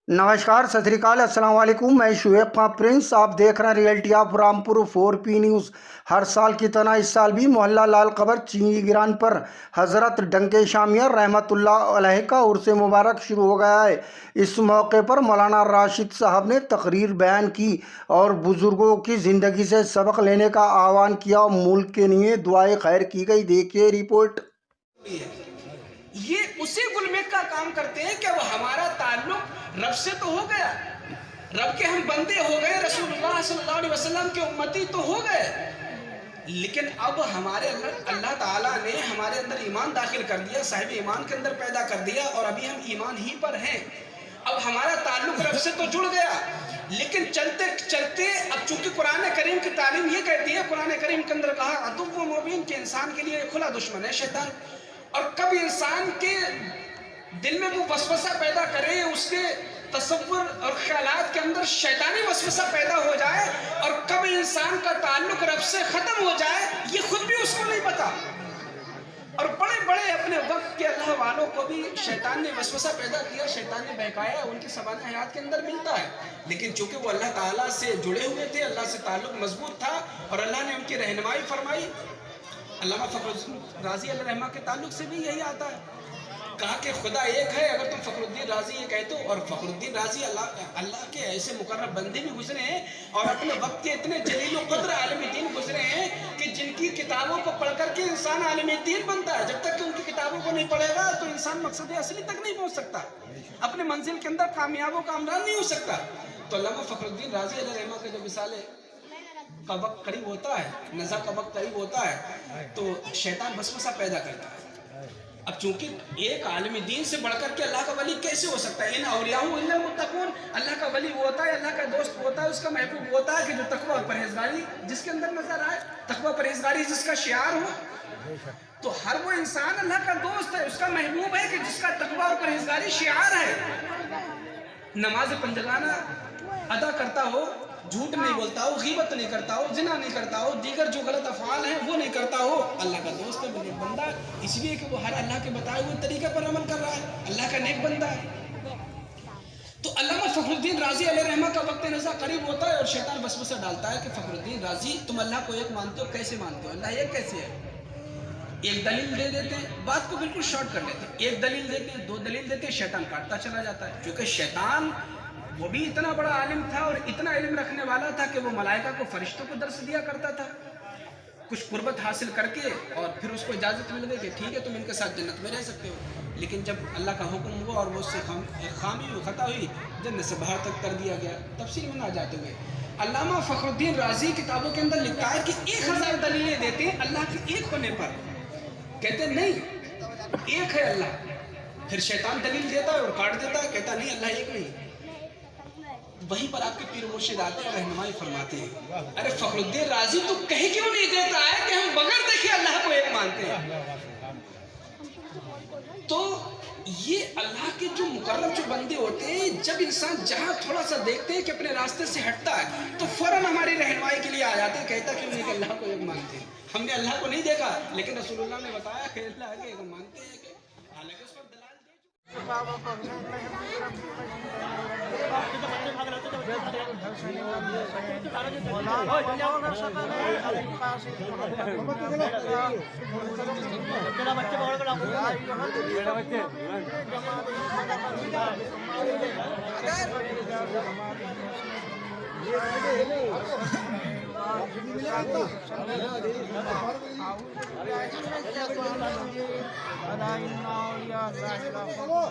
नमस्कार, सत श्री अकाल, अस्सलाम वालेकुम। मैं शुएब खां प्रिंस, आप देख रहे हैं reality of Rampur 4P news. हर साल की तरह इस साल भी मोहल्ला लाल कबर चीनी गिरान पर हज़रत डंके शामिया रहमतुल्लाह अलैह का उर्स मुबारक शुरू हो गया है। इस मौके पर मौलाना राशिद साहब ने तकरीर बयान की और बुज़ुर्गों की ज़िंदगी से सबक लेने का आह्वान किया और मुल्क के लिए दुआए खैर की गई। देखिए रिपोर्ट। ये उसी गुलमेक का काम करते हैं कि वो हमारा ताल्लुक रब से तो हो गया, रब के हम बंदे हो गए, रसूलुल्लाह सल्लल्लाहु अलैहि वसल्लम के उम्मती तो हो गए, लेकिन अब हमारे अंदर अल्लाह ताला ने हमारे अंदर ईमान दाखिल कर दिया, साहिब ईमान के अंदर पैदा कर दिया और अभी हम ईमान ही पर हैं। अब हमारा ताल्लुक रब से तो जुड़ गया, लेकिन चलते चलते अब चूंकि कुरान करीम की तालीम ये कहती है, कुरान करीम के अंदर कहा अदुव्व मुबीन के इंसान के लिए खुला दुश्मन है शैतान। और कब इंसान के दिल में वो वसवसा पैदा करे, उसके तसव्वुर और ख्यालात के अंदर शैतानी वसवसा पैदा हो जाए और कब इंसान का ताल्लुक रब से ख़त्म हो जाए, ये खुद भी उसको नहीं पता। और बड़े बड़े अपने वक्त के अल्लाह वालों को भी शैतान ने वसवसा पैदा किया, शैतान ने बहकाया, उनकी सवाने हयात के अंदर मिलता है, लेकिन चूंकि वो अल्लाह ताला से जुड़े हुए थे, अल्लाह से ताल्लुक मजबूत था और अल्लाह ने उनकी रहनुमाई फरमाई। अल्लामा फखरुद्दीन राजी अल्लाह रहमा के ताल्लुक से भी यही आता है, कहा कि खुदा एक है। अगर तुम फखरुद्दीन राजी ये कहते हो, और फखरुद्दीन राजी अल्लाह के ऐसे मुकर्रब बंदे भी गुजरे हैं और अपने वक्त के इतने जलील क़द्र आलिम दीन गुजरे हैं कि जिनकी किताबों को पढ़ करके इंसान आलिम दीन बनता है। जब तक कि उनकी किताबों को नहीं पढ़ेगा तो इंसान मकसद असली तक नहीं पहुँच सकता, अपने मंजिल के अंदर कामयाबों कामरान नहीं हो सकता। तो अल्लामा फखरुद्दीन राजी अल्लाह रहमा के जो मिसाल का वक्त करीब होता है, नज़ा का वक्त करीब होता है, तो शैतान वसवसा पैदा करता है। अब चूंकि एक आलिम दीन से बढ़कर के अल्लाह का वली कैसे हो सकता है? इन औलियाहु इल्लल मुत्तक़ून, अल्लाह का वली वो होता है, अल्लाह का दोस्त होता है, उसका महबूब होता है कि जो तकवा और परहेजगारी जिसके अंदर नजर आए, तकवा परहेजगारी जिसका शियार हो। तो हर वो इंसान अल्लाह का दोस्त है, उसका महबूब है कि जिसका तकवा और परहेजगारी शियार है। नमाज पंजगाना अदा करता हो, झूठ नहीं बोलता हो, गीबत नहीं करता हो, जिना नहीं करता हो, दीगर जो गलत अफआल हैं वो नहीं करता हो, अल्लाह का दोस्त है, नेक बंदा, इसलिए कि वो हर अल्लाह के बताए हुए तरीके पर अमल कर रहा है, अल्लाह का नेक बंदा है। तो अल्लामा फखरुद्दीन राजी अलैहि रहमा का वक्त नज़ा करीब होता है और शैतान वसवसा डालता है कि फखरुद्दीन राजी तुम अल्लाह को एक मानते हो, कैसे मानते हो, अल्लाह एक कैसे है? एक दलील दे देते हैं, बात को बिल्कुल शॉर्ट कर लेते हैं, एक दलील देते हैं, दो दलील देते हैं, शैतान काटता चला जाता है। क्योंकि शैतान वो भी इतना बड़ा आलिम था और इतना इल्म रखने वाला था कि वो मलाइका को फरिश्तों को दर्स दिया करता था, कुछ कुर्बत हासिल करके और फिर उसको इजाज़त मिल गई कि ठीक है तुम इनके साथ जन्नत में रह सकते हो। लेकिन जब अल्लाह का हुक्म हुआ और वो उससे खामी हुई, खता हुई, जन्नत से बाहर तक कर दिया गया। तफसील में ना जाते हुए अल्लामा फखरुद्दीन राजी किताबों के अंदर लिखता है कि 1000 दलीलें देते हैं अल्लाह के एक होने पर, कहते नहीं एक है अल्लाह, फिर शैतान दलील देता है और काट देता है, कहता नहीं अल्लाह एक नहीं। वहीं पर आपके पीर मुर्शिद आते हैं, रहनुमाई फरमाते हैं, अरे फखरुद्दीन राजी तो कहीं क्यों नहीं देता है कि हम बगैर देखे अल्लाह को एक मानते हैं। तो ये अल्लाह के जो मुकर्रम जो बंदे होते हैं, जब इंसान जहां थोड़ा सा देखते हैं कि अपने रास्ते से हटता है तो फौरन हमारी रहनुमाई के लिए आ जाते हैं, कहता क्यों नहीं कि अल्लाह को एक मानते हैं। हमने अल्लाह को नहीं देखा, लेकिन रसूलुल्लाह ने बताया कि अल्लाह के एक मानते हैं, हालांकि उस पर दलाल ألا إن أولياء الله لا خوف عليهم ولا هم يحزنون